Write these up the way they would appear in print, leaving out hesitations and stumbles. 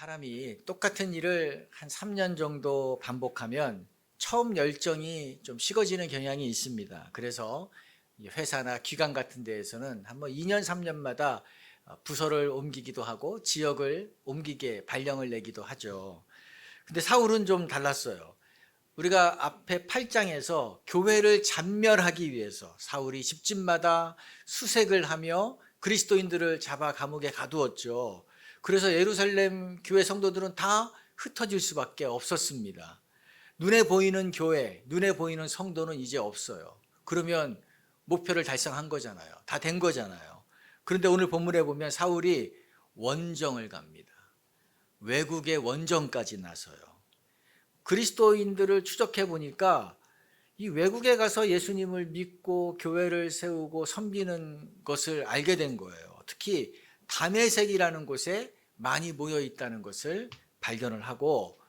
사람이 똑같은 일을 한 3년 정도 반복하면 처음 열정이 좀 식어지는 경향이 있습니다. 그래서 회사나 기관 같은 데에서는 한번 2년, 3년마다 부서를 옮기기도 하고 지역을 옮기게 발령을 내기도 하죠. 근데 사울은 좀 달랐어요. 우리가 앞에 8장에서 교회를 잔멸하기 위해서 사울이 집집마다 수색을 하며 그리스도인들을 잡아 감옥에 가두었죠. 그래서 예루살렘 교회 성도들은 다 흩어질 수밖에 없었습니다. 눈에 보이는 교회, 눈에 보이는 성도는 이제 없어요. 그러면 목표를 달성한 거잖아요. 다 된 거잖아요. 그런데 오늘 본문에 보면 사울이 원정을 갑니다. 외국의 원정까지 나서요. 그리스도인들을 추적해 보니까 이 외국에 가서 예수님을 믿고 교회를 세우고 섬기는 것을 알게 된 거예요. 특히 다메섹이라는 곳에 많이 모여 있다는 것을 발견을 하고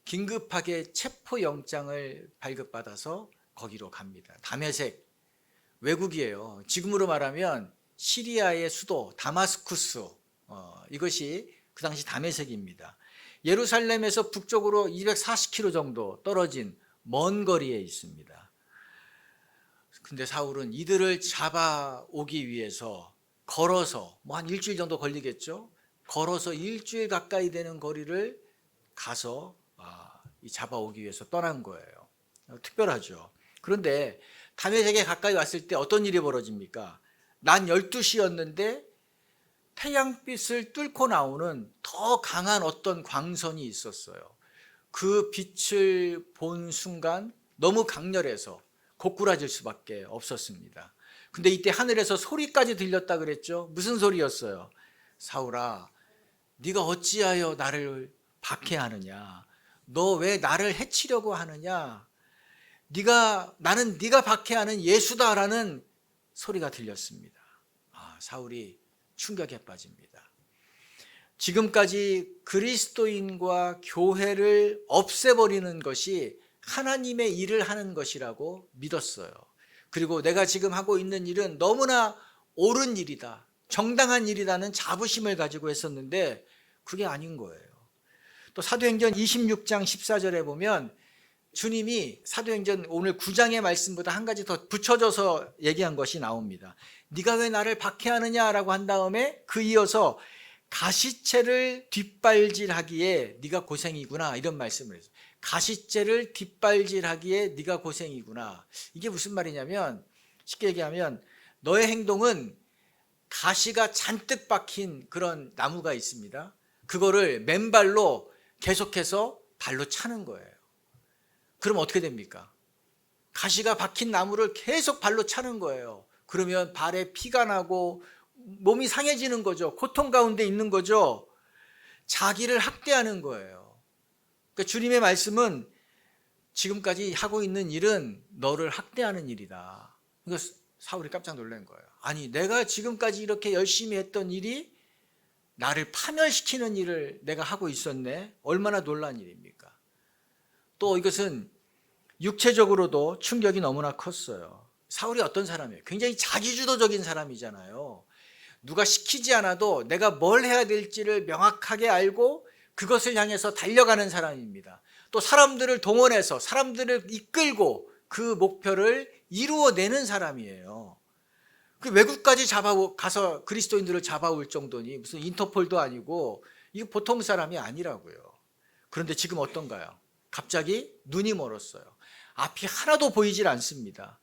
긴급하게 체포영장을 발급받아서 거기로 갑니다. 다메섹, 외국이에요. 지금으로 말하면 시리아의 수도 다마스쿠스, 이것이 그 당시 다메섹입니다. 예루살렘에서 북쪽으로 240km 정도 떨어진 먼 거리에 있습니다. 근데 사울은 이들을 잡아오기 위해서 걸어서 한 일주일 정도 걸리겠죠. 걸어서 일주일 가까이 되는 거리를 가서 잡아오기 위해서 떠난 거예요. 특별하죠. 그런데 다메섹에 가까이 왔을 때 어떤 일이 벌어집니까? 낮 12시였는데 태양빛을 뚫고 나오는 더 강한 어떤 광선이 있었어요. 그 빛을 본 순간 너무 강렬해서 고꾸라질 수밖에 없었습니다. 근데 이때 하늘에서 소리까지 들렸다 그랬죠. 무슨 소리였어요? 사울아, 네가 어찌하여 나를 박해하느냐? 너 왜 나를 해치려고 하느냐? 나는 네가 박해하는 예수다라는 소리가 들렸습니다. 사울이 충격에 빠집니다. 지금까지 그리스도인과 교회를 없애버리는 것이 하나님의 일을 하는 것이라고 믿었어요. 그리고 내가 지금 하고 있는 일은 너무나 옳은 일이다, 정당한 일이라는 자부심을 가지고 했었는데 그게 아닌 거예요. 또 사도행전 26장 14절에 보면 주님이 사도행전 오늘 9장의 말씀보다 한 가지 더 붙여줘서 얘기한 것이 나옵니다. 네가 왜 나를 박해하느냐라고 한 다음에 그 이어서 가시채를 뒷발질하기에 네가 고생이구나, 이런 말씀을 했어요. 가시채를 뒷발질하기에 네가 고생이구나. 이게 무슨 말이냐면, 쉽게 얘기하면 너의 행동은 가시가 잔뜩 박힌 그런 나무가 있습니다. 그거를 맨발로 계속해서 발로 차는 거예요. 그럼 어떻게 됩니까? 가시가 박힌 나무를 계속 발로 차는 거예요. 그러면 발에 피가 나고 몸이 상해지는 거죠. 고통 가운데 있는 거죠. 자기를 학대하는 거예요. 그러니까 주님의 말씀은 지금까지 하고 있는 일은 너를 학대하는 일이다. 그러니까 사울이 깜짝 놀란 거예요. 아니, 내가 지금까지 이렇게 열심히 했던 일이 나를 파멸시키는 일을 내가 하고 있었네. 얼마나 놀란 일입니까? 또 이것은 육체적으로도 충격이 너무나 컸어요. 사울이 어떤 사람이에요? 굉장히 자기주도적인 사람이잖아요. 누가 시키지 않아도 내가 뭘 해야 될지를 명확하게 알고 그것을 향해서 달려가는 사람입니다. 또 사람들을 동원해서 사람들을 이끌고 그 목표를 이루어내는 사람이에요. 그 외국까지 가서 그리스도인들을 잡아올 정도니 무슨 인터폴도 아니고 이거 보통 사람이 아니라고요. 그런데 지금 어떤가요? 갑자기 눈이 멀었어요. 앞이 하나도 보이질 않습니다.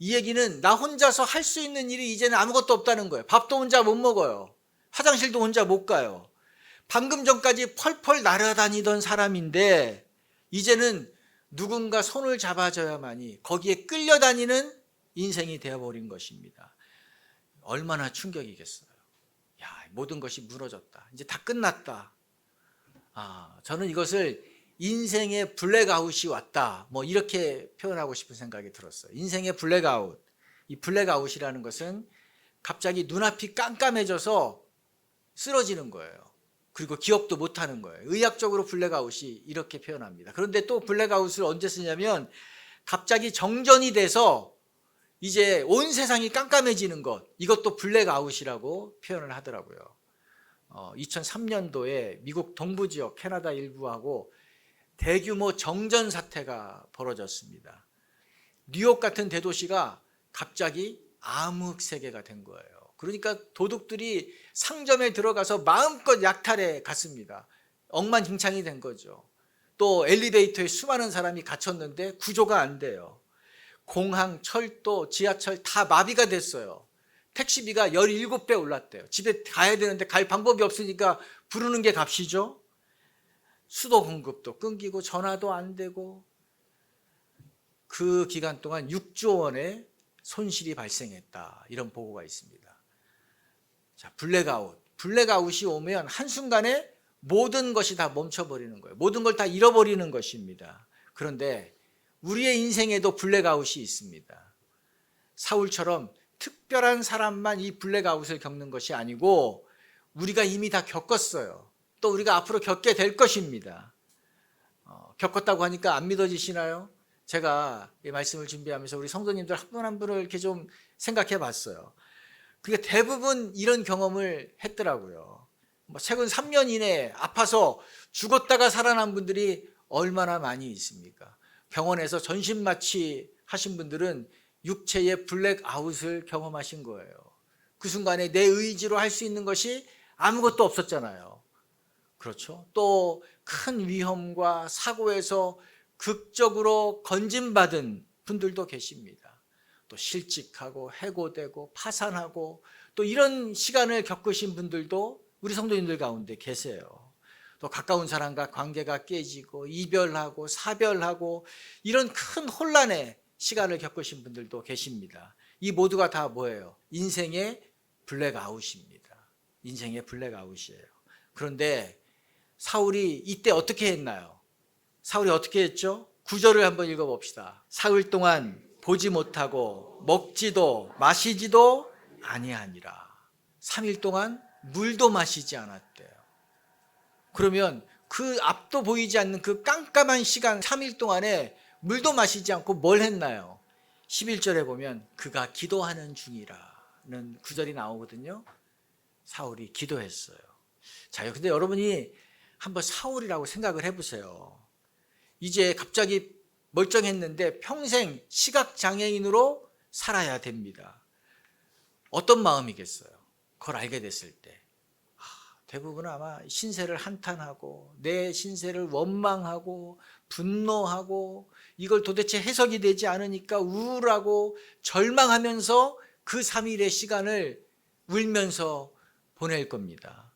이 얘기는 나 혼자서 할 수 있는 일이 이제는 아무것도 없다는 거예요. 밥도 혼자 못 먹어요. 화장실도 혼자 못 가요. 방금 전까지 펄펄 날아다니던 사람인데 이제는 누군가 손을 잡아줘야만이 거기에 끌려다니는 인생이 되어버린 것입니다. 얼마나 충격이겠어요. 모든 것이 무너졌다. 이제 다 끝났다. 저는 이것을 인생의 블랙아웃이 왔다, 이렇게 표현하고 싶은 생각이 들었어요. 인생의 블랙아웃. 이 블랙아웃이라는 것은 갑자기 눈앞이 깜깜해져서 쓰러지는 거예요. 그리고 기억도 못하는 거예요. 의학적으로 블랙아웃이 이렇게 표현합니다. 그런데 또 블랙아웃을 언제 쓰냐면 갑자기 정전이 돼서 이제 온 세상이 깜깜해지는 것, 이것도 블랙아웃이라고 표현을 하더라고요. 2003년도에 미국 동부 지역 캐나다 일부하고 대규모 정전 사태가 벌어졌습니다. 뉴욕 같은 대도시가 갑자기 암흑 세계가 된 거예요. 그러니까 도둑들이 상점에 들어가서 마음껏 약탈해 갔습니다. 억만장창이 된 거죠. 또 엘리베이터에 수많은 사람이 갇혔는데 구조가 안 돼요. 공항, 철도, 지하철 다 마비가 됐어요. 택시비가 17배 올랐대요. 집에 가야 되는데 갈 방법이 없으니까 부르는 게 값이죠. 수도 공급도 끊기고 전화도 안 되고 그 기간 동안 6조 원의 손실이 발생했다. 이런 보고가 있습니다. 자, 블랙아웃. 블랙아웃이 오면 한순간에 모든 것이 다 멈춰버리는 거예요. 모든 걸 다 잃어버리는 것입니다. 그런데 우리의 인생에도 블랙아웃이 있습니다. 사울처럼 특별한 사람만 이 블랙아웃을 겪는 것이 아니고 우리가 이미 다 겪었어요. 또 우리가 앞으로 겪게 될 것입니다. 겪었다고 하니까 안 믿어지시나요? 제가 이 말씀을 준비하면서 우리 성도님들 한 분 한 분을 이렇게 좀 생각해 봤어요. 그러니까 대부분 이런 경험을 했더라고요. 최근 3년 이내에 아파서 죽었다가 살아난 분들이 얼마나 많이 있습니까? 병원에서 전신마취 하신 분들은 육체의 블랙아웃을 경험하신 거예요. 그 순간에 내 의지로 할 수 있는 것이 아무것도 없었잖아요. 그렇죠? 또 큰 위험과 사고에서 극적으로 건진받은 분들도 계십니다. 또 실직하고 해고되고 파산하고 또 이런 시간을 겪으신 분들도 우리 성도님들 가운데 계세요. 또 가까운 사람과 관계가 깨지고 이별하고 사별하고 이런 큰 혼란의 시간을 겪으신 분들도 계십니다. 이 모두가 다 뭐예요? 인생의 블랙아웃입니다. 인생의 블랙아웃이에요. 그런데 사울이 이때 어떻게 했나요? 사울이 어떻게 했죠? 9절을 한번 읽어봅시다. 사흘 동안 보지 못하고 먹지도 마시지도 아니하니라. 3일 동안 물도 마시지 않았대요. 그러면 그 앞도 보이지 않는 그 깜깜한 시간 3일 동안에 물도 마시지 않고 뭘 했나요? 11절에 보면 그가 기도하는 중이라는 구절이 나오거든요. 사울이 기도했어요. 자, 근데 여러분이 한번 사울이라고 생각을 해보세요. 이제 갑자기 멀쩡했는데 평생 시각장애인으로 살아야 됩니다. 어떤 마음이겠어요? 그걸 알게 됐을 때 대부분은 아마 신세를 한탄하고 내 신세를 원망하고 분노하고 이걸 도대체 해석이 되지 않으니까 우울하고 절망하면서 그 3일의 시간을 울면서 보낼 겁니다.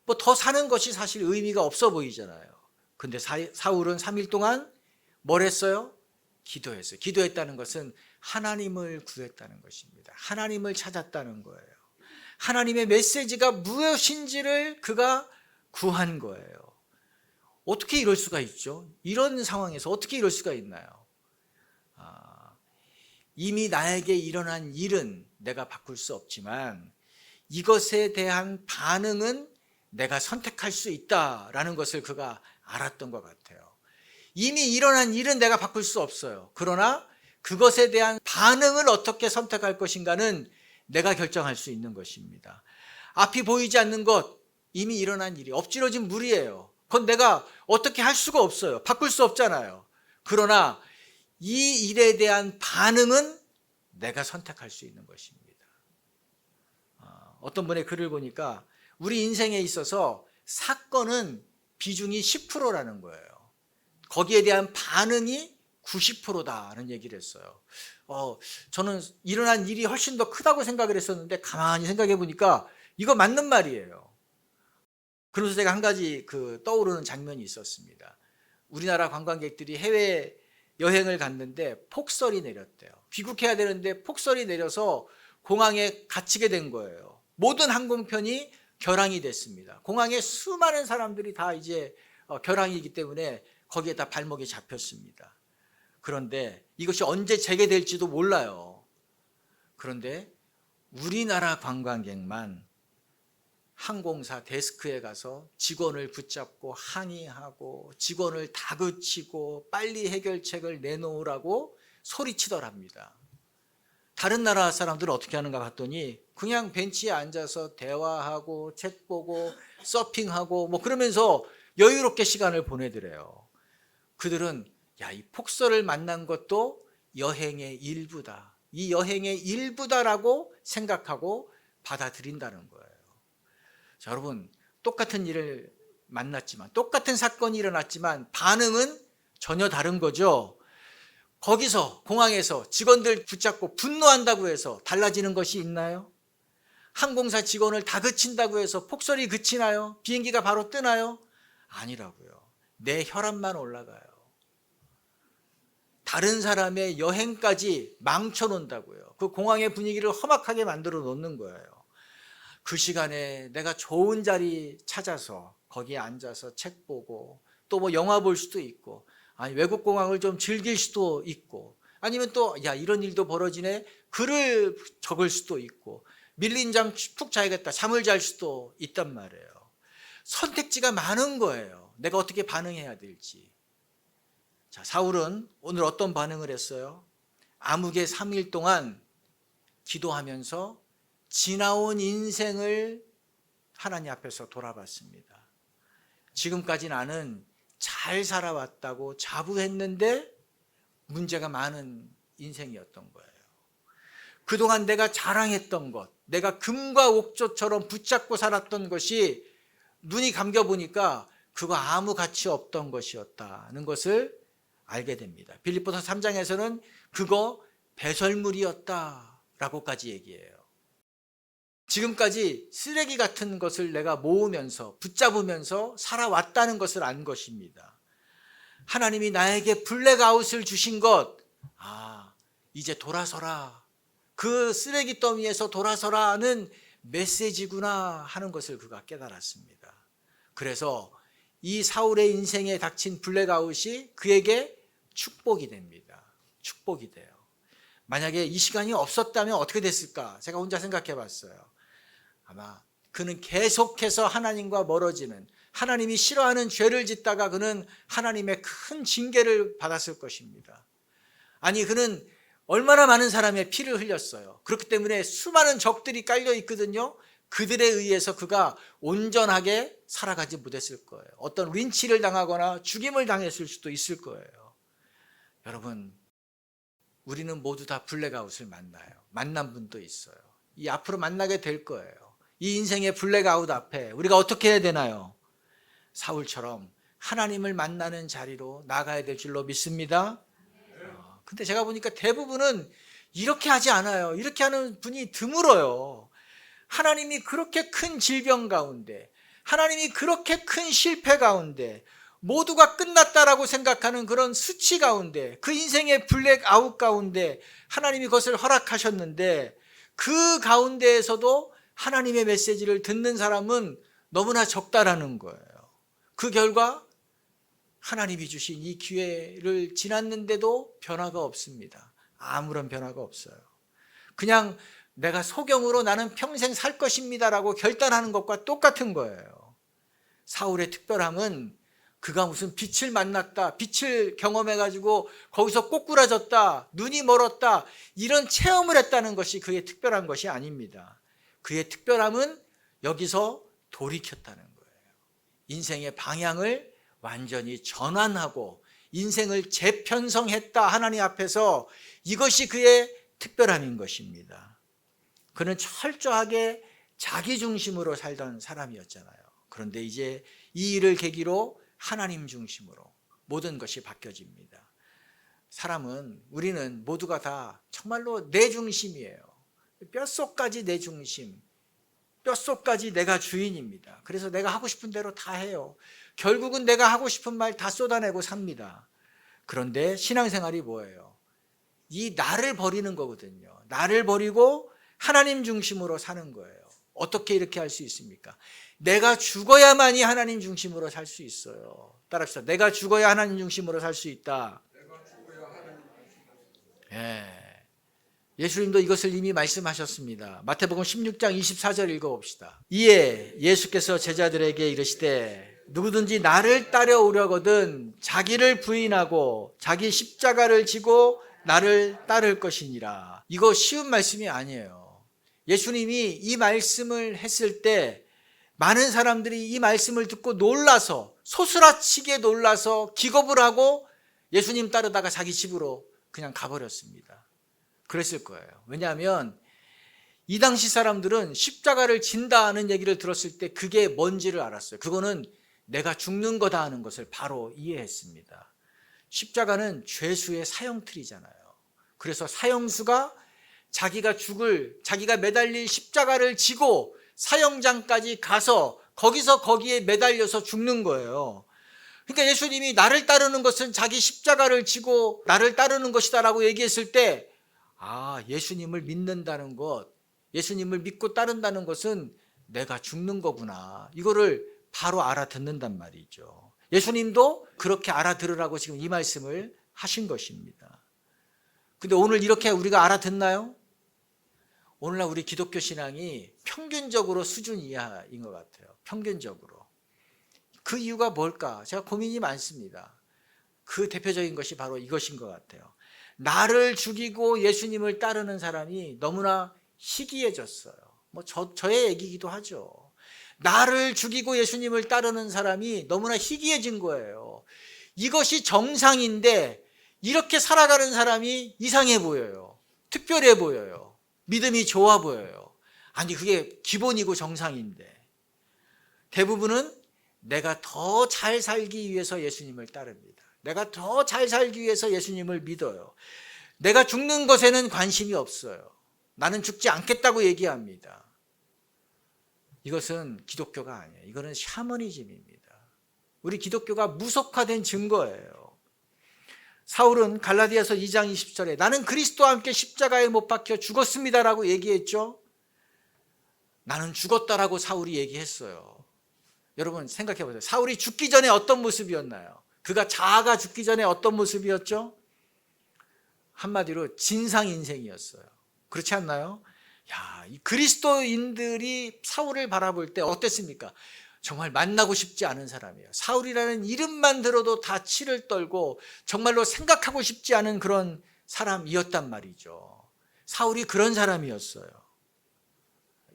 뭐 더 사는 것이 사실 의미가 없어 보이잖아요. 근데 사울은 3일 동안 뭘 했어요? 기도했어요. 기도했다는 것은 하나님을 구했다는 것입니다. 하나님을 찾았다는 거예요. 하나님의 메시지가 무엇인지를 그가 구한 거예요. 어떻게 이럴 수가 있죠? 이런 상황에서 어떻게 이럴 수가 있나요? 이미 나에게 일어난 일은 내가 바꿀 수 없지만 이것에 대한 반응은 내가 선택할 수 있다라는 것을 그가 알았던 것 같아요. 이미 일어난 일은 내가 바꿀 수 없어요. 그러나 그것에 대한 반응을 어떻게 선택할 것인가는 내가 결정할 수 있는 것입니다. 앞이 보이지 않는 것, 이미 일어난 일이 엎질러진 물이에요. 그건 내가 어떻게 할 수가 없어요. 바꿀 수 없잖아요. 그러나 이 일에 대한 반응은 내가 선택할 수 있는 것입니다. 어떤 분의 글을 보니까 우리 인생에 있어서 사건은 비중이 10%라는 거예요. 거기에 대한 반응이 90%다는 얘기를 했어요. 저는 일어난 일이 훨씬 더 크다고 생각을 했었는데 가만히 생각해 보니까 이거 맞는 말이에요. 그래서 제가 한 가지 떠오르는 장면이 있었습니다. 우리나라 관광객들이 해외 여행을 갔는데 폭설이 내렸대요. 귀국해야 되는데 폭설이 내려서 공항에 갇히게 된 거예요. 모든 항공편이 결항이 됐습니다. 공항에 수많은 사람들이 다 이제 결항이기 때문에 거기에 다 발목이 잡혔습니다. 그런데 이것이 언제 재개될지도 몰라요. 그런데 우리나라 관광객만 항공사 데스크에 가서 직원을 붙잡고 항의하고 직원을 다그치고 빨리 해결책을 내놓으라고 소리치더랍니다. 다른 나라 사람들은 어떻게 하는가 봤더니 그냥 벤치에 앉아서 대화하고 책 보고 서핑하고 뭐 그러면서 여유롭게 시간을 보내더래요. 그들은 이 폭설을 만난 것도 여행의 일부다. 이 여행의 일부다라고 생각하고 받아들인다는 거예요. 자, 여러분, 똑같은 일을 만났지만, 똑같은 사건이 일어났지만 반응은 전혀 다른 거죠. 거기서 공항에서 직원들 붙잡고 분노한다고 해서 달라지는 것이 있나요? 항공사 직원을 다 그친다고 해서 폭설이 그치나요? 비행기가 바로 뜨나요? 아니라고요. 내 혈압만 올라가요. 다른 사람의 여행까지 망쳐놓는다고요. 그 공항의 분위기를 험악하게 만들어 놓는 거예요. 그 시간에 내가 좋은 자리 찾아서 거기에 앉아서 책 보고 또 뭐 영화 볼 수도 있고, 아니 외국 공항을 좀 즐길 수도 있고, 아니면 또 이런 일도 벌어지네 글을 적을 수도 있고, 밀린 잠 푹 자야겠다 잠을 잘 수도 있단 말이에요. 선택지가 많은 거예요. 내가 어떻게 반응해야 될지. 자, 사울은 오늘 어떤 반응을 했어요? 암흑의 3일 동안 기도하면서 지나온 인생을 하나님 앞에서 돌아봤습니다. 지금까지 나는 잘 살아왔다고 자부했는데 문제가 많은 인생이었던 거예요. 그동안 내가 자랑했던 것, 내가 금과 옥조처럼 붙잡고 살았던 것이 눈이 감겨보니까 그거 아무 가치 없던 것이었다는 것을 알게 됩니다. 빌립보서 3장에서는 그거 배설물이었다라고까지 얘기해요. 지금까지 쓰레기 같은 것을 내가 모으면서 붙잡으면서 살아왔다는 것을 안 것입니다. 하나님이 나에게 블랙아웃을 주신 것, 이제 돌아서라, 그 쓰레기 더미에서 돌아서라는 메시지구나 하는 것을 그가 깨달았습니다. 그래서 이 사울의 인생에 닥친 블랙아웃이 그에게 축복이 됩니다. 축복이 돼요. 만약에 이 시간이 없었다면 어떻게 됐을까? 제가 혼자 생각해 봤어요. 아마 그는 계속해서 하나님과 멀어지는, 하나님이 싫어하는 죄를 짓다가 그는 하나님의 큰 징계를 받았을 것입니다. 아니, 그는 얼마나 많은 사람의 피를 흘렸어요. 그렇기 때문에 수많은 적들이 깔려 있거든요. 그들에 의해서 그가 온전하게 살아가지 못했을 거예요. 어떤 린치를 당하거나 죽임을 당했을 수도 있을 거예요. 여러분, 우리는 모두 다 블랙아웃을 만나요. 만난 분도 있어요. 이 앞으로 만나게 될 거예요. 이 인생의 블랙아웃 앞에 우리가 어떻게 해야 되나요? 사울처럼 하나님을 만나는 자리로 나가야 될 줄로 믿습니다. 근데 제가 보니까 대부분은 이렇게 하지 않아요. 이렇게 하는 분이 드물어요. 하나님이 그렇게 큰 질병 가운데, 하나님이 그렇게 큰 실패 가운데, 모두가 끝났다라고 생각하는 그런 수치 가운데, 그 인생의 블랙아웃 가운데 하나님이 그것을 허락하셨는데, 그 가운데에서도 하나님의 메시지를 듣는 사람은 너무나 적다라는 거예요. 그 결과 하나님이 주신 이 기회를 지났는데도 변화가 없습니다. 아무런 변화가 없어요. 그냥 내가 소경으로 나는 평생 살 것입니다라고 결단하는 것과 똑같은 거예요. 사울의 특별함은 그가 무슨 빛을 만났다, 빛을 경험해가지고 거기서 꼬꾸라졌다, 눈이 멀었다, 이런 체험을 했다는 것이 그의 특별한 것이 아닙니다. 그의 특별함은 여기서 돌이켰다는 거예요. 인생의 방향을 완전히 전환하고 인생을 재편성했다, 하나님 앞에서. 이것이 그의 특별함인 것입니다. 그는 철저하게 자기 중심으로 살던 사람이었잖아요. 그런데 이제 이 일을 계기로 하나님 중심으로 모든 것이 바뀌어집니다. 우리는 모두가 다 정말로 내 중심이에요. 뼛속까지 내 중심, 뼛속까지 내가 주인입니다. 그래서 내가 하고 싶은 대로 다 해요. 결국은 내가 하고 싶은 말 다 쏟아내고 삽니다. 그런데 신앙생활이 뭐예요? 이 나를 버리는 거거든요. 나를 버리고 하나님 중심으로 사는 거예요. 어떻게 이렇게 할 수 있습니까? 내가 죽어야만이 하나님 중심으로 살 수 있어요. 따라합시다. 내가 죽어야 하나님 중심으로 살 수 있다. 예수님도 이것을 이미 말씀하셨습니다. 마태복음 16장 24절 읽어봅시다. 이에 예수께서 제자들에게 이르시되 누구든지 나를 따라오려거든 자기를 부인하고 자기 십자가를 지고 나를 따를 것이니라. 이거 쉬운 말씀이 아니에요. 예수님이 이 말씀을 했을 때 많은 사람들이 이 말씀을 듣고 놀라서, 소스라치게 놀라서 기겁을 하고 예수님 따르다가 자기 집으로 그냥 가버렸습니다. 그랬을 거예요. 왜냐하면 이 당시 사람들은 십자가를 진다는 얘기를 들었을 때 그게 뭔지를 알았어요. 그거는 내가 죽는 거다 하는 것을 바로 이해했습니다. 십자가는 죄수의 사형틀이잖아요. 그래서 사형수가 자기가 매달릴 십자가를 지고 사형장까지 가서 거기에 매달려서 죽는 거예요. 그러니까 예수님이 나를 따르는 것은 자기 십자가를 지고 나를 따르는 것이다라고 얘기했을 때, 예수님을 믿는다는 것, 예수님을 믿고 따른다는 것은 내가 죽는 거구나, 이거를 바로 알아듣는단 말이죠. 예수님도 그렇게 알아들으라고 지금 이 말씀을 하신 것입니다. 근데 오늘 이렇게 우리가 알아듣나요? 오늘날 우리 기독교 신앙이 평균적으로 수준 이하인 것 같아요. 평균적으로. 그 이유가 뭘까? 제가 고민이 많습니다. 그 대표적인 것이 바로 이것인 것 같아요. 나를 죽이고 예수님을 따르는 사람이 너무나 희귀해졌어요. 저의 얘기이기도 하죠. 나를 죽이고 예수님을 따르는 사람이 너무나 희귀해진 거예요. 이것이 정상인데 이렇게 살아가는 사람이 이상해 보여요. 특별해 보여요. 믿음이 좋아 보여요. 아니, 그게 기본이고 정상인데 대부분은 내가 더 잘 살기 위해서 예수님을 따릅니다. 내가 더 잘 살기 위해서 예수님을 믿어요. 내가 죽는 것에는 관심이 없어요. 나는 죽지 않겠다고 얘기합니다. 이것은 기독교가 아니에요. 이거는 샤머니즘입니다. 우리 기독교가 무속화된 증거예요. 사울은 갈라디아서 2장 20절에 나는 그리스도와 함께 십자가에 못 박혀 죽었습니다라고 얘기했죠. 나는 죽었다라고 사울이 얘기했어요. 여러분 생각해 보세요. 사울이 죽기 전에 어떤 모습이었나요? 그가 자아가 죽기 전에 어떤 모습이었죠? 한마디로 진상 인생이었어요. 그렇지 않나요? 이 그리스도인들이 사울을 바라볼 때 어땠습니까? 정말 만나고 싶지 않은 사람이에요. 사울이라는 이름만 들어도 다 치를 떨고 정말로 생각하고 싶지 않은 그런 사람이었단 말이죠. 사울이 그런 사람이었어요.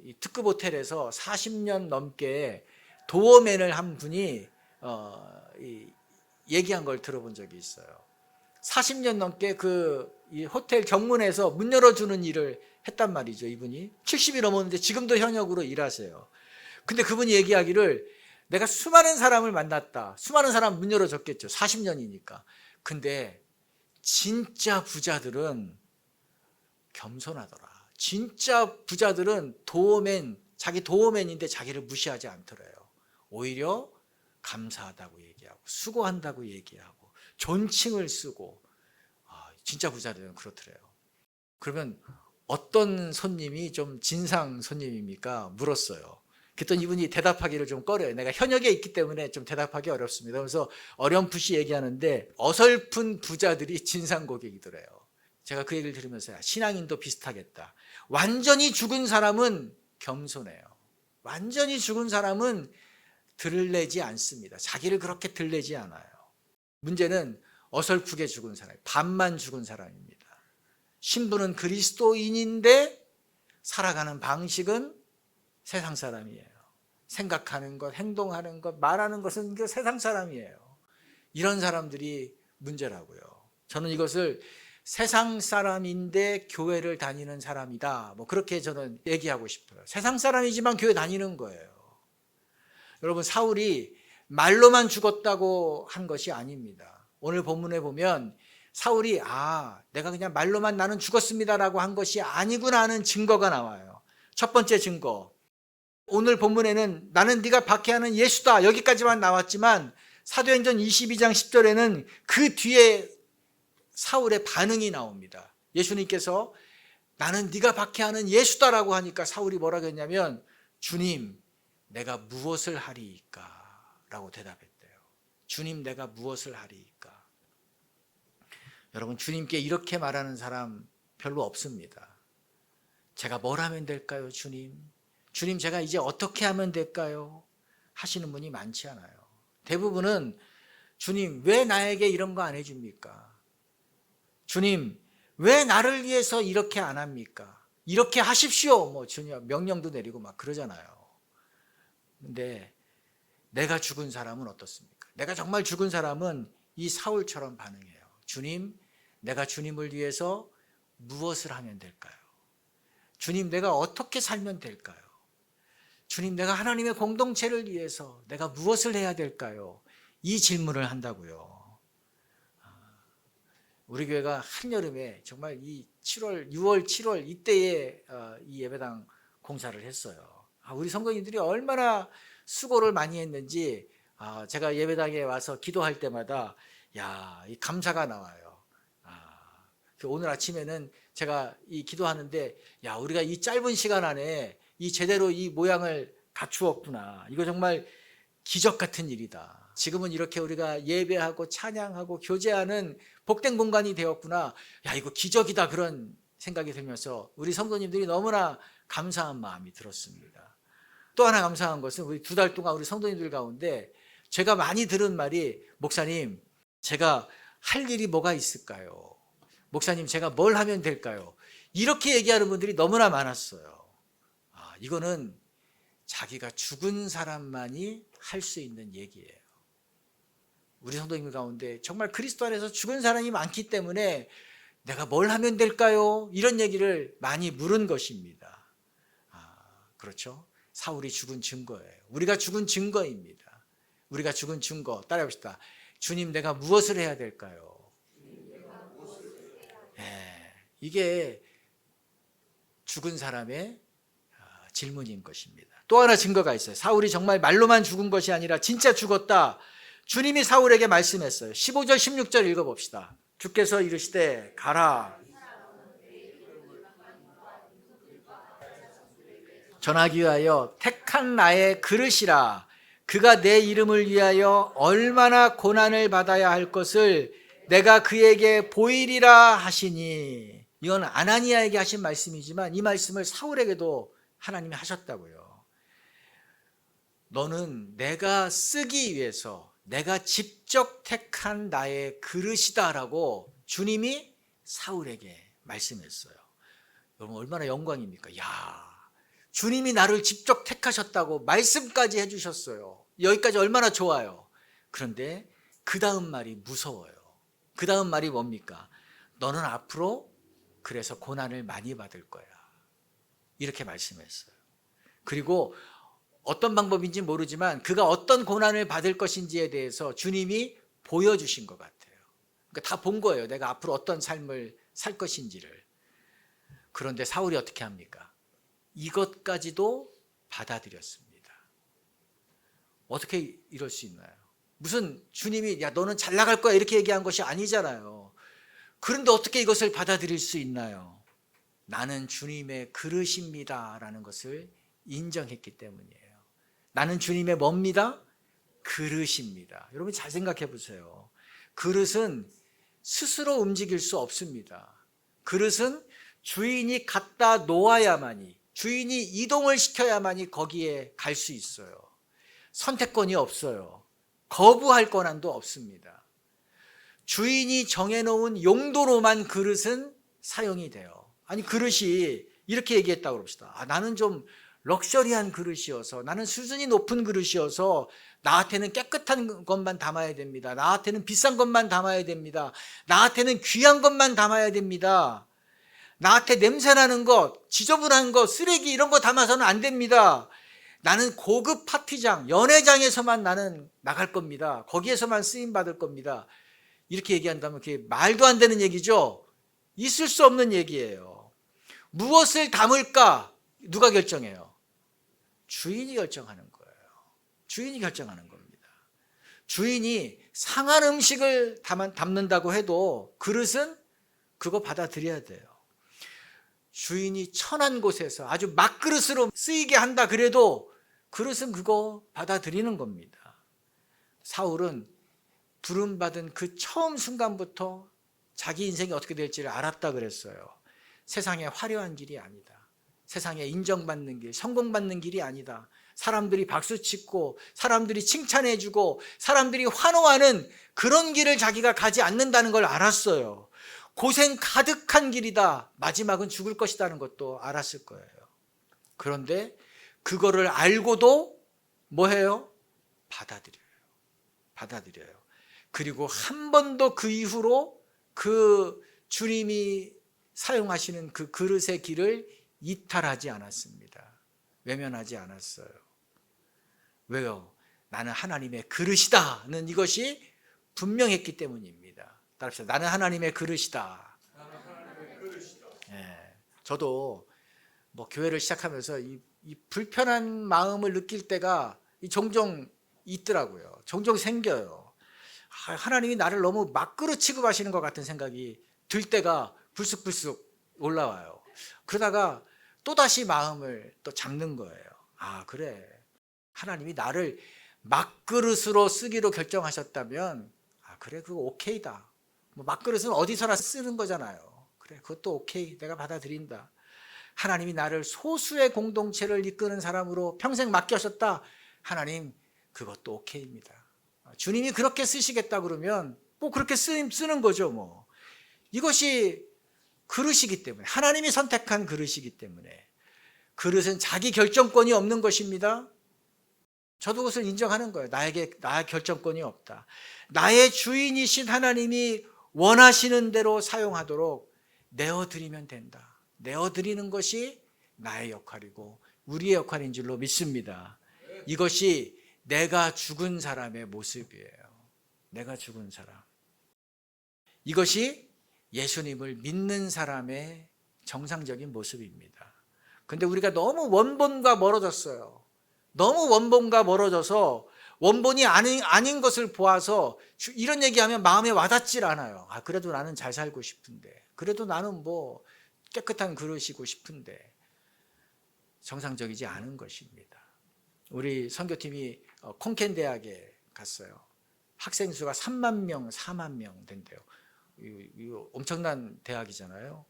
이 특급 호텔에서 40년 넘게 도어맨을 한 분이 얘기한 걸 들어본 적이 있어요. 40년 넘게 이 호텔 정문에서 문 열어주는 일을 했단 말이죠. 이분이 70이 넘었는데 지금도 현역으로 일하세요. 근데 그분이 얘기하기를 내가 수많은 사람을 만났다. 수많은 사람 문 열어줬겠죠. 40년이니까. 근데 진짜 부자들은 겸손하더라. 진짜 부자들은 자기 도어맨인데 자기를 무시하지 않더래요. 오히려 감사하다고 얘기하고 수고한다고 얘기하고 존칭을 쓰고, 진짜 부자들은 그렇더래요. 그러면 어떤 손님이 좀 진상 손님입니까? 물었어요. 그랬더니 이분이 대답하기를 좀 꺼려요. 내가 현역에 있기 때문에 좀 대답하기 어렵습니다. 그래서 어렴풋이 얘기하는데 어설픈 부자들이 진상 고객이더래요. 제가 그 얘기를 들으면서 신앙인도 비슷하겠다. 완전히 죽은 사람은 겸손해요. 완전히 죽은 사람은 들레지 않습니다. 자기를 그렇게 들레지 않아요. 문제는 어설프게 죽은 사람, 반만 죽은 사람입니다. 신부는 그리스도인인데 살아가는 방식은 세상 사람이에요. 생각하는 것, 행동하는 것, 말하는 것은 세상 사람이에요. 이런 사람들이 문제라고요. 저는 이것을 세상 사람인데 교회를 다니는 사람이다, 그렇게 저는 얘기하고 싶어요. 세상 사람이지만 교회 다니는 거예요. 여러분, 사울이 말로만 죽었다고 한 것이 아닙니다. 오늘 본문에 보면 사울이 내가 그냥 말로만 나는 죽었습니다라고 한 것이 아니구나 하는 증거가 나와요. 첫 번째 증거, 오늘 본문에는 나는 네가 박해하는 예수다 여기까지만 나왔지만 사도행전 22장 10절에는 그 뒤에 사울의 반응이 나옵니다. 예수님께서 나는 네가 박해하는 예수다라고 하니까 사울이 뭐라고 했냐면 주님, 내가 무엇을 하리이까? 라고 대답했대요. 주님, 내가 무엇을 하리이까? 여러분, 주님께 이렇게 말하는 사람 별로 없습니다. 제가 뭘 하면 될까요, 주님? 주님, 제가 이제 어떻게 하면 될까요? 하시는 분이 많지 않아요. 대부분은 주님, 왜 나에게 이런 거 안 해줍니까? 주님, 왜 나를 위해서 이렇게 안 합니까? 이렇게 하십시오. 뭐 주님 명령도 내리고 막 그러잖아요. 근데 내가 죽은 사람은 어떻습니까? 내가 정말 죽은 사람은 이 사울처럼 반응해요. 주님, 내가 주님을 위해서 무엇을 하면 될까요? 주님, 내가 어떻게 살면 될까요? 주님, 내가 하나님의 공동체를 위해서 내가 무엇을 해야 될까요? 이 질문을 한다고요. 우리 교회가 한여름에 정말 이 7월, 6월, 7월 이때에 이 예배당 공사를 했어요. 우리 성도님들이 얼마나 수고를 많이 했는지 제가 예배당에 와서 기도할 때마다 이 감사가 나와요. 오늘 아침에는 제가 이 기도하는데 우리가 이 짧은 시간 안에 이 제대로 이 모양을 갖추었구나. 이거 정말 기적 같은 일이다. 지금은 이렇게 우리가 예배하고 찬양하고 교제하는 복된 공간이 되었구나. 이거 기적이다. 그런 생각이 들면서 우리 성도님들이 너무나 감사한 마음이 들었습니다. 또 하나 감사한 것은 우리 2달 동안 우리 성도님들 가운데 제가 많이 들은 말이, 목사님, 제가 할 일이 뭐가 있을까요? 목사님, 제가 뭘 하면 될까요? 이렇게 얘기하는 분들이 너무나 많았어요. 이거는 자기가 죽은 사람만이 할 수 있는 얘기예요. 우리 성도님들 가운데 정말 그리스도 안에서 죽은 사람이 많기 때문에 내가 뭘 하면 될까요? 이런 얘기를 많이 물은 것입니다. 그렇죠? 사울이 죽은 증거예요. 우리가 죽은 증거입니다. 우리가 죽은 증거. 따라해 봅시다. 주님, 내가 무엇을 해야 될까요? 이게 죽은 사람의 질문인 것입니다. 또 하나 증거가 있어요. 사울이 정말 말로만 죽은 것이 아니라 진짜 죽었다. 주님이 사울에게 말씀했어요. 15절 16절 읽어봅시다. 주께서 이르시되 가라, 전하기 위하여 택한 나의 그릇이라. 그가 내 이름을 위하여 얼마나 고난을 받아야 할 것을 내가 그에게 보이리라 하시니. 이건 아나니아에게 하신 말씀이지만 이 말씀을 사울에게도 하나님이 하셨다고요. 너는 내가 쓰기 위해서 내가 직접 택한 나의 그릇이다라고 주님이 사울에게 말씀했어요. 여러분, 얼마나 영광입니까? 주님이 나를 직접 택하셨다고 말씀까지 해주셨어요. 여기까지 얼마나 좋아요. 그런데 그 다음 말이 무서워요. 그 다음 말이 뭡니까? 너는 앞으로 그래서 고난을 많이 받을 거야. 이렇게 말씀했어요. 그리고 어떤 방법인지 모르지만 그가 어떤 고난을 받을 것인지에 대해서 주님이 보여주신 것 같아요. 그러니까 다 본 거예요. 내가 앞으로 어떤 삶을 살 것인지를. 그런데 사울이 어떻게 합니까? 이것까지도 받아들였습니다. 어떻게 이럴 수 있나요? 무슨 주님이 너는 잘 나갈 거야 이렇게 얘기한 것이 아니잖아요. 그런데 어떻게 이것을 받아들일 수 있나요? 나는 주님의 그릇입니다 라는 것을 인정했기 때문이에요. 나는 주님의 뭡니다? 그릇입니다. 여러분 잘 생각해 보세요. 그릇은 스스로 움직일 수 없습니다. 그릇은 주인이 갖다 놓아야만이, 주인이 이동을 시켜야만이 거기에 갈 수 있어요. 선택권이 없어요. 거부할 권한도 없습니다. 주인이 정해놓은 용도로만 그릇은 사용이 돼요. 아니, 그릇이 이렇게 얘기했다고 그럽시다. 나는 좀 럭셔리한 그릇이어서, 나는 수준이 높은 그릇이어서 나한테는 깨끗한 것만 담아야 됩니다. 나한테는 비싼 것만 담아야 됩니다. 나한테는 귀한 것만 담아야 됩니다. 나한테 냄새나는 것, 지저분한 것, 쓰레기 이런 거 담아서는 안 됩니다. 나는 고급 파티장, 연회장에서만 나는 나갈 겁니다. 거기에서만 쓰임 받을 겁니다. 이렇게 얘기한다면 그게 말도 안 되는 얘기죠. 있을 수 없는 얘기예요. 무엇을 담을까? 누가 결정해요? 주인이 결정하는 거예요. 주인이 결정하는 겁니다. 주인이 상한 음식을 담는다고 해도 그릇은 그거 받아들여야 돼요. 주인이 천한 곳에서 아주 막그릇으로 쓰이게 한다 그래도 그릇은 그거 받아들이는 겁니다. 사울은 부름받은 그 처음 순간부터 자기 인생이 어떻게 될지를 알았다 그랬어요. 세상에 화려한 길이 아니다. 세상에 인정받는 길, 성공받는 길이 아니다. 사람들이 박수치고 사람들이 칭찬해주고 사람들이 환호하는 그런 길을 자기가 가지 않는다는 걸 알았어요. 고생 가득한 길이다. 마지막은 죽을 것이라는 것도 알았을 거예요. 그런데 그거를 알고도 뭐 해요? 받아들여요. 그리고 한 번도 그 이후로 그 주님이 사용하시는 그 그릇의 길을 이탈하지 않았습니다. 외면하지 않았어요. 왜요? 나는 하나님의 그릇이다는 이것이 분명했기 때문입니다. 따라합시다. 나는 하나님의 그릇이다. 예, 저도 뭐 교회를 시작하면서 이 불편한 마음을 느낄 때가 종종 있더라고요. 종종 생겨요. 하나님이 나를 너무 막그릇 취급하시는 것 같은 생각이 들 때가 불쑥불쑥 올라와요. 그러다가 또다시 마음을 또 잡는 거예요. 그래. 하나님이 나를 막그릇으로 쓰기로 결정하셨다면 그래, 그거 오케이다. 뭐 막그릇은 어디서나 쓰는 거잖아요. 그래, 그것도 오케이. 내가 받아들인다. 하나님이 나를 소수의 공동체를 이끄는 사람으로 평생 맡겨셨다. 하나님, 그것도 오케이입니다. 주님이 그렇게 쓰시겠다 그러면 뭐 그렇게 쓰는 거죠. 뭐 이것이 그릇이기 때문에, 하나님이 선택한 그릇이기 때문에, 그릇은 자기 결정권이 없는 것입니다. 저도 그것을 인정하는 거예요. 나의 결정권이 없다. 나의 주인이신 하나님이 원하시는 대로 사용하도록 내어드리면 된다. 내어드리는 것이 나의 역할이고 우리의 역할인 줄로 믿습니다. 이것이 내가 죽은 사람의 모습이에요. 내가 죽은 사람. 이것이 예수님을 믿는 사람의 정상적인 모습입니다. 근데 우리가 너무 원본과 멀어졌어요. 너무 원본과 멀어져서 원본이 아닌 것을 보아서 이런 얘기하면 마음에 와닿질 않아요. 그래도 나는 잘 살고 싶은데, 그래도 나는 뭐 깨끗한 그릇이고 싶은데, 정상적이지 않은 것입니다. 우리 선교팀이 콩켄 대학에 갔어요. 학생 수가 3만 명, 4만 명 된대요. 이거 엄청난 대학이잖아요.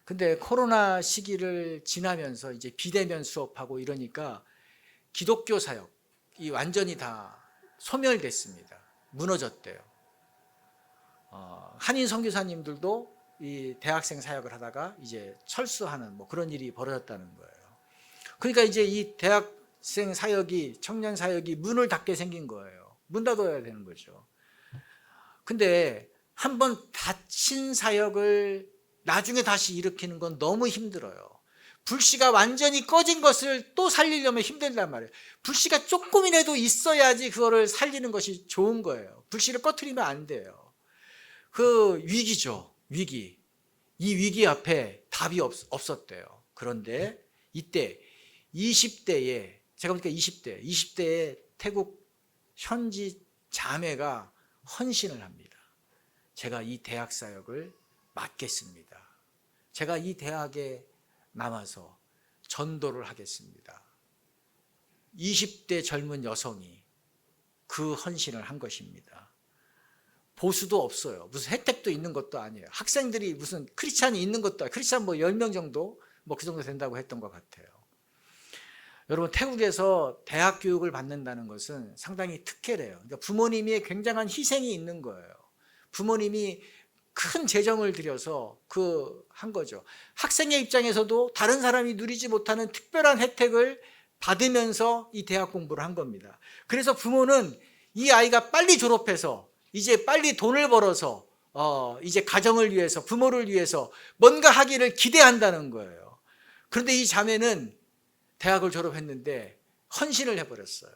근데 코로나 시기를 지나면서 이제 비대면 수업하고 이러니까 기독교 사역이 완전히 다 소멸됐습니다. 무너졌대요. 한인 선교사님들도 이 대학생 사역을 하다가 이제 철수하는 뭐 그런 일이 벌어졌다는 거예요. 그러니까 이제 이 대학생 사역이, 청년 사역이 문을 닫게 생긴 거예요. 문 닫아야 되는 거죠. 근데 한번 닫힌 사역을 나중에 다시 일으키는 건 너무 힘들어요. 불씨가 완전히 꺼진 것을 또 살리려면 힘들단 말이에요. 불씨가 조금이라도 있어야지 그거를 살리는 것이 좋은 거예요. 불씨를 꺼트리면 안 돼요. 그 위기죠. 위기. 이 위기 앞에 답이 없었대요. 그런데 이때 20대에, 제가 보니까 20대에 태국 현지 자매가 헌신을 합니다. 제가 이 대학 사역을 맡겠습니다. 제가 이 대학에 남아서 전도를 하겠습니다. 20대 젊은 여성이 그 헌신을 한 것입니다. 보수도 없어요. 무슨 혜택도 있는 것도 아니에요. 학생들이 무슨 크리스찬이 있는 것도 아니에요. 크리스찬 뭐 10명 정도 뭐 그 정도 된다고 했던 것 같아요. 여러분, 태국에서 대학 교육을 받는다는 것은 상당히 특혜래요. 그러니까 부모님이 굉장한 희생이 있는 거예요. 부모님이 큰 재정을 들여서 한 거죠. 학생의 입장에서도 다른 사람이 누리지 못하는 특별한 혜택을 받으면서 이 대학 공부를 한 겁니다. 그래서 부모는 이 아이가 빨리 졸업해서 이제 빨리 돈을 벌어서 이제 가정을 위해서, 부모를 위해서 뭔가 하기를 기대한다는 거예요. 그런데 이 자매는 대학을 졸업했는데 헌신을 해버렸어요.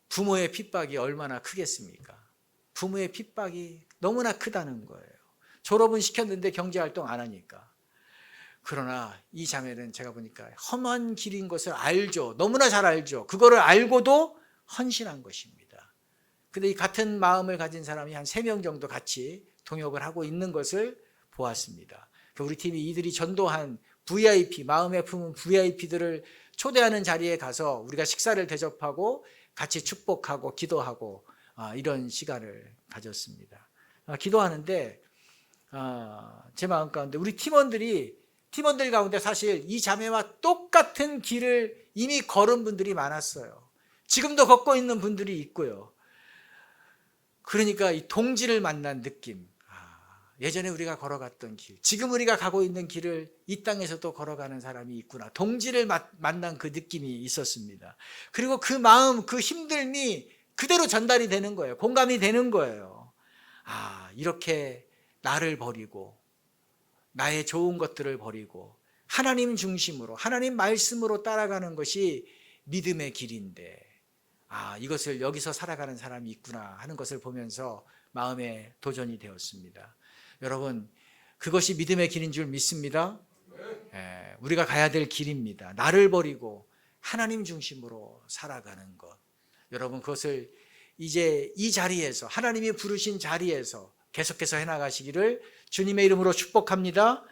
부모의 핍박이 얼마나 크겠습니까? 부모의 핍박이 너무나 크다는 거예요. 졸업은 시켰는데 경제활동 안 하니까. 그러나 이 자매는 제가 보니까 험한 길인 것을 알죠. 너무나 잘 알죠. 그거를 알고도 헌신한 것입니다. 근데 이 같은 마음을 가진 사람이 한 3명 정도 같이 동역을 하고 있는 것을 보았습니다. 우리 팀이 이들이 전도한 VIP, 마음에 품은 VIP들을 초대하는 자리에 가서 우리가 식사를 대접하고 같이 축복하고 기도하고 이런 시간을 가졌습니다. 기도하는데 제 마음 가운데 우리 팀원들 가운데 사실 이 자매와 똑같은 길을 이미 걸은 분들이 많았어요. 지금도 걷고 있는 분들이 있고요. 그러니까 이 동지를 만난 느낌, 예전에 우리가 걸어갔던 길, 지금 우리가 가고 있는 길을 이 땅에서도 걸어가는 사람이 있구나. 동지를 만난 그 느낌이 있었습니다. 그리고 그 마음, 그 힘듦이 그대로 전달이 되는 거예요. 공감이 되는 거예요. 아, 이렇게 나를 버리고 나의 좋은 것들을 버리고 하나님 중심으로, 하나님 말씀으로 따라가는 것이 믿음의 길인데, 아, 이것을 여기서 살아가는 사람이 있구나 하는 것을 보면서 마음에 도전이 되었습니다. 여러분, 그것이 믿음의 길인 줄 믿습니다. 우리가 가야 될 길입니다. 나를 버리고 하나님 중심으로 살아가는 것. 여러분, 그것을 이제 이 자리에서, 하나님이 부르신 자리에서 계속해서 해나가시기를 주님의 이름으로 축복합니다.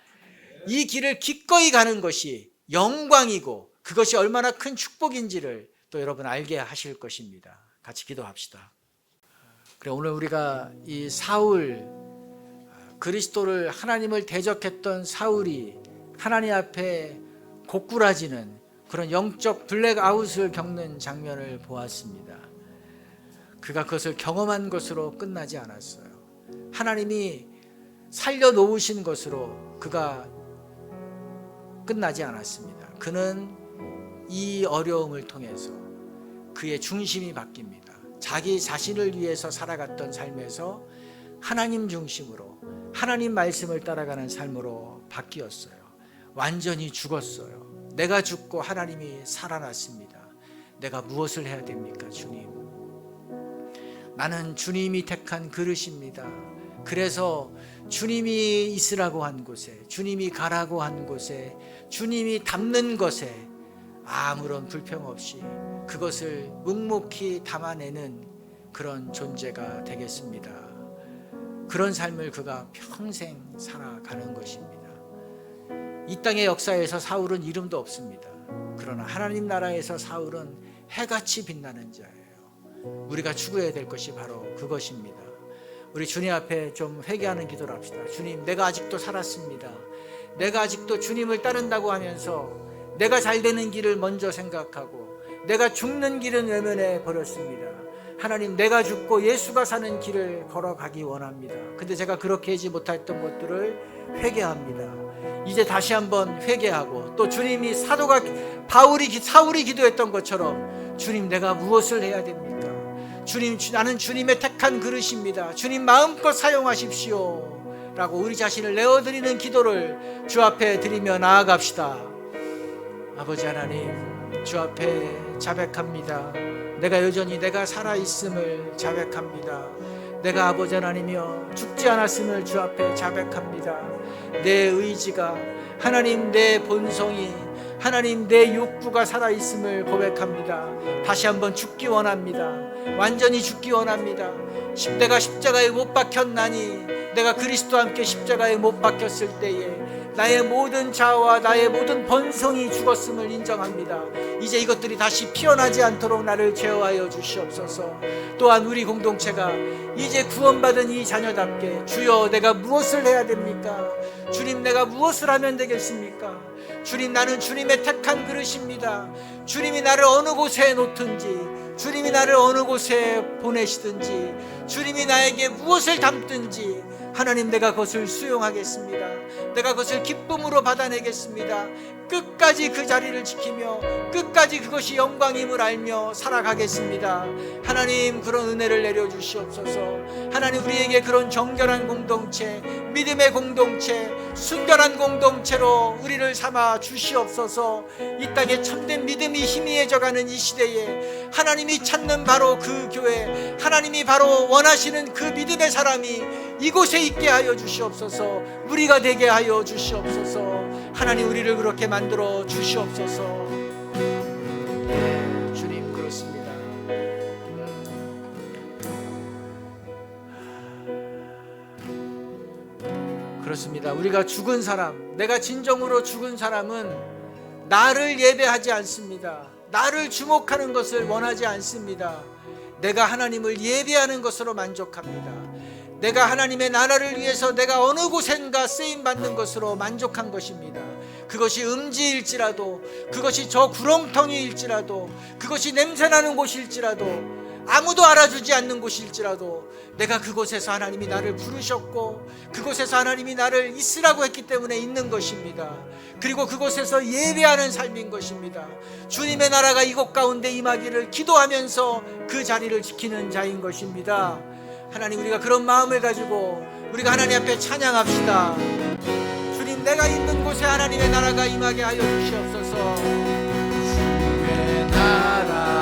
이 길을 기꺼이 가는 것이 영광이고 그것이 얼마나 큰 축복인지를 또 여러분 알게 하실 것입니다. 같이 기도합시다. 그래, 오늘 우리가 이 사울, 그리스도를, 하나님을 대적했던 사울이 하나님 앞에 고꾸라지는 그런 영적 블랙아웃을 겪는 장면을 보았습니다. 그가 그것을 경험한 것으로 끝나지 않았어요. 하나님이 살려놓으신 것으로 그가 끝나지 않았습니다. 그는 이 어려움을 통해서 그의 중심이 바뀝니다. 자기 자신을 위해서 살아갔던 삶에서 하나님 중심으로, 하나님 말씀을 따라가는 삶으로 바뀌었어요. 완전히 죽었어요. 내가 죽고 하나님이 살아났습니다. 내가 무엇을 해야 됩니까, 주님? 나는 주님이 택한 그릇입니다. 그래서 주님이 있으라고 한 곳에, 주님이 가라고 한 곳에, 주님이 담는 것에 아무런 불평 없이 그것을 묵묵히 담아내는 그런 존재가 되겠습니다. 그런 삶을 그가 평생 살아가는 것입니다. 이 땅의 역사에서 사울은 이름도 없습니다. 그러나 하나님 나라에서 사울은 해같이 빛나는 자예요. 우리가 추구해야 될 것이 바로 그것입니다. 우리 주님 앞에 좀 회개하는 기도를 합시다. 주님, 내가 아직도 살았습니다. 내가 아직도 주님을 따른다고 하면서 내가 잘 되는 길을 먼저 생각하고 내가 죽는 길은 외면해 버렸습니다. 하나님, 내가 죽고 예수가 사는 길을 걸어가기 원합니다. 근데 제가 그렇게 하지 못했던 것들을 회개합니다. 이제 다시 한번 회개하고, 또 주님이 사울이 기도했던 것처럼 주님, 내가 무엇을 해야 됩니까? 주님, 나는 주님의 택한 그릇입니다. 주님 마음껏 사용하십시오 라고 우리 자신을 내어드리는 기도를 주 앞에 드리며 나아갑시다. 아버지 하나님, 주 앞에 자백합니다. 내가 여전히 내가 살아있음을 자백합니다. 내가 아버지 하나님이여 죽지 않았음을 주 앞에 자백합니다. 내 의지가, 하나님 내 본성이, 하나님 내 욕구가 살아있음을 고백합니다. 다시 한번 죽기 원합니다. 완전히 죽기 원합니다. 내가 십자가에 못 박혔나니, 내가 그리스도와 함께 십자가에 못 박혔을 때에 나의 모든 자아와 나의 모든 본성이 죽었음을 인정합니다. 이제 이것들이 다시 피어나지 않도록 나를 제어하여 주시옵소서. 또한 우리 공동체가 이제 구원받은 이 자녀답게, 주여 내가 무엇을 해야 됩니까? 주님, 내가 무엇을 하면 되겠습니까? 주님, 나는 주님의 택한 그릇입니다. 주님이 나를 어느 곳에 놓든지, 주님이 나를 어느 곳에 보내시든지, 주님이 나에게 무엇을 담든지 하나님, 내가 그것을 수용하겠습니다. 내가 그것을 기쁨으로 받아내겠습니다. 끝까지 그 자리를 지키며 끝까지 그것이 영광임을 알며 살아가겠습니다. 하나님, 그런 은혜를 내려주시옵소서. 하나님, 우리에게 그런 정결한 공동체, 믿음의 공동체, 순결한 공동체로 우리를 삼아 주시옵소서. 이 땅에 참된 믿음이 희미해져가는 이 시대에 하나님이 찾는 바로 그 교회, 하나님이 바로 원하시는 그 믿음의 사람이 이곳에 있게 하여 주시옵소서. 우리가 되게 하여 주시옵소서. 하나님, 우리를 그렇게 만들어 주시옵소서. 네, 주님, 그렇습니다. 그렇습니다. 우리가 죽은 사람, 내가 진정으로 죽은 사람은 나를 예배하지 않습니다. 나를 주목하는 것을 원하지 않습니다. 내가 하나님을 예배하는 것으로 만족합니다. 내가 하나님의 나라를 위해서 내가 어느 곳엔가 쓰임받는 것으로 만족한 것입니다. 그것이 음지일지라도, 그것이 저 구렁텅이일지라도, 그것이 냄새나는 곳일지라도, 아무도 알아주지 않는 곳일지라도 내가 그곳에서 하나님이 나를 부르셨고 그곳에서 하나님이 나를 있으라고 했기 때문에 있는 것입니다. 그리고 그곳에서 예배하는 삶인 것입니다. 주님의 나라가 이곳 가운데 임하기를 기도하면서 그 자리를 지키는 자인 것입니다. 하나님, 우리가 그런 마음을 가지고 우리가 하나님 앞에 찬양합시다. 주님, 내가 있는 곳에 하나님의 나라가 임하게 하여 주시옵소서. 주의 나라가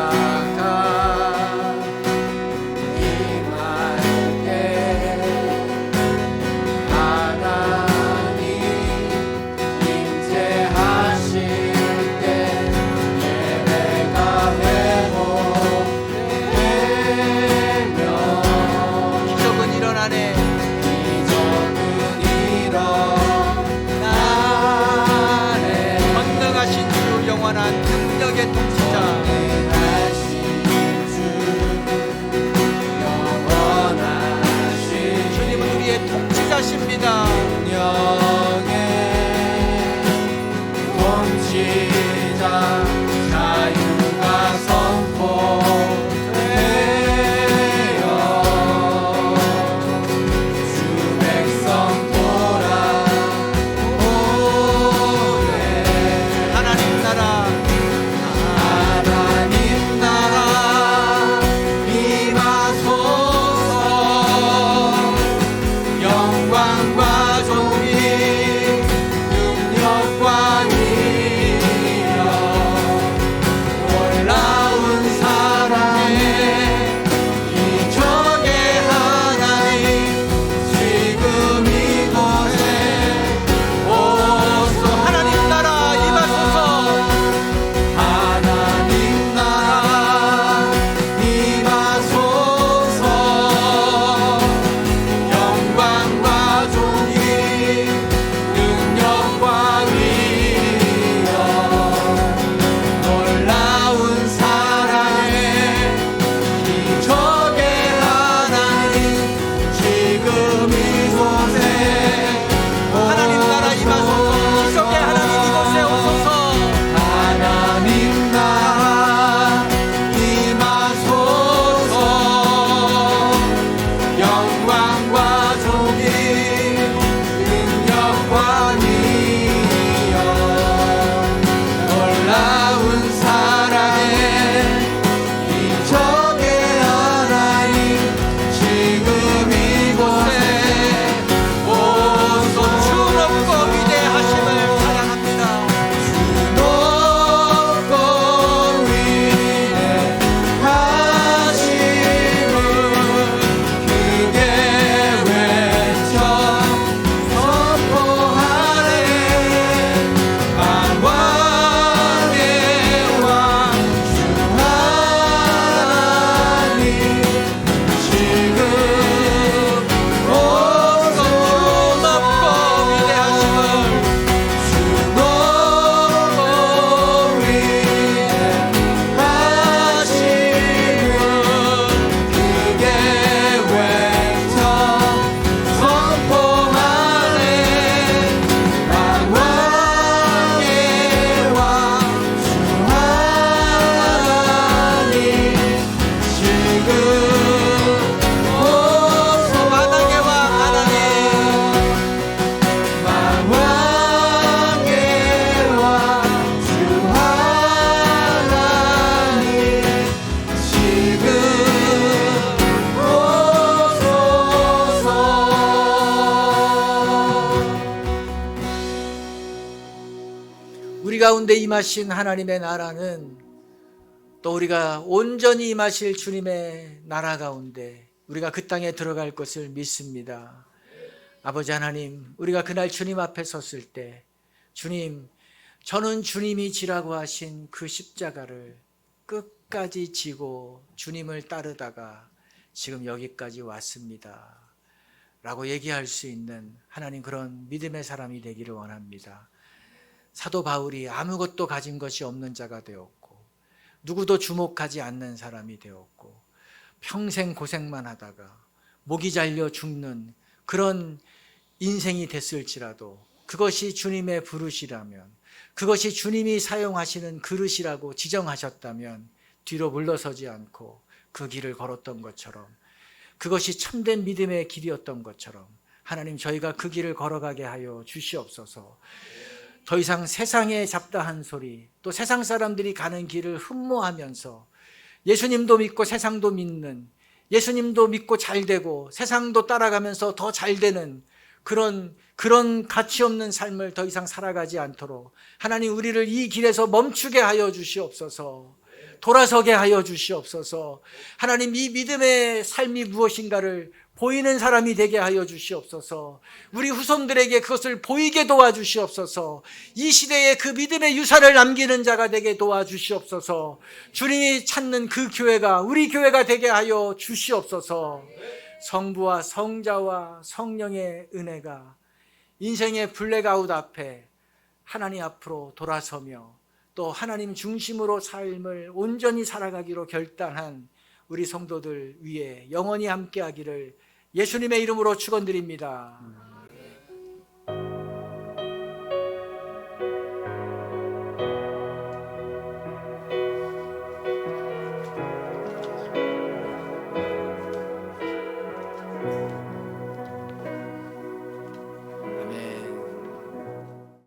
우리 가운데 임하신 하나님의 나라는 또 우리가 온전히 임하실 주님의 나라 가운데 우리가 그 땅에 들어갈 것을 믿습니다. 아버지 하나님, 우리가 그날 주님 앞에 섰을 때 주님, 저는 주님이 지라고 하신 그 십자가를 끝까지 지고 주님을 따르다가 지금 여기까지 왔습니다 라고 얘기할 수 있는 하나님, 그런 믿음의 사람이 되기를 원합니다. 사도 바울이 아무것도 가진 것이 없는 자가 되었고 누구도 주목하지 않는 사람이 되었고 평생 고생만 하다가 목이 잘려 죽는 그런 인생이 됐을지라도 그것이 주님의 부르시라면, 그것이 주님이 사용하시는 그릇이라고 지정하셨다면 뒤로 물러서지 않고 그 길을 걸었던 것처럼 그것이 참된 믿음의 길이었던 것처럼 하나님, 저희가 그 길을 걸어가게 하여 주시옵소서. 더 이상 세상의 잡다한 소리, 또 세상 사람들이 가는 길을 흠모하면서 예수님도 믿고 세상도 믿는, 예수님도 믿고 잘 되고 세상도 따라가면서 더 잘 되는 그런 가치 없는 삶을 더 이상 살아가지 않도록 하나님, 우리를 이 길에서 멈추게 하여 주시옵소서. 돌아서게 하여 주시옵소서. 하나님, 이 믿음의 삶이 무엇인가를 보이는 사람이 되게 하여 주시옵소서. 우리 후손들에게 그것을 보이게 도와주시옵소서. 이 시대에 그 믿음의 유산을 남기는 자가 되게 도와주시옵소서. 주님이 찾는 그 교회가 우리 교회가 되게 하여 주시옵소서. 성부와 성자와 성령의 은혜가 인생의 블랙아웃 앞에 하나님 앞으로 돌아서며 또 하나님 중심으로 삶을 온전히 살아가기로 결단한 우리 성도들 위에 영원히 함께하기를 예수님의 이름으로 축원드립니다.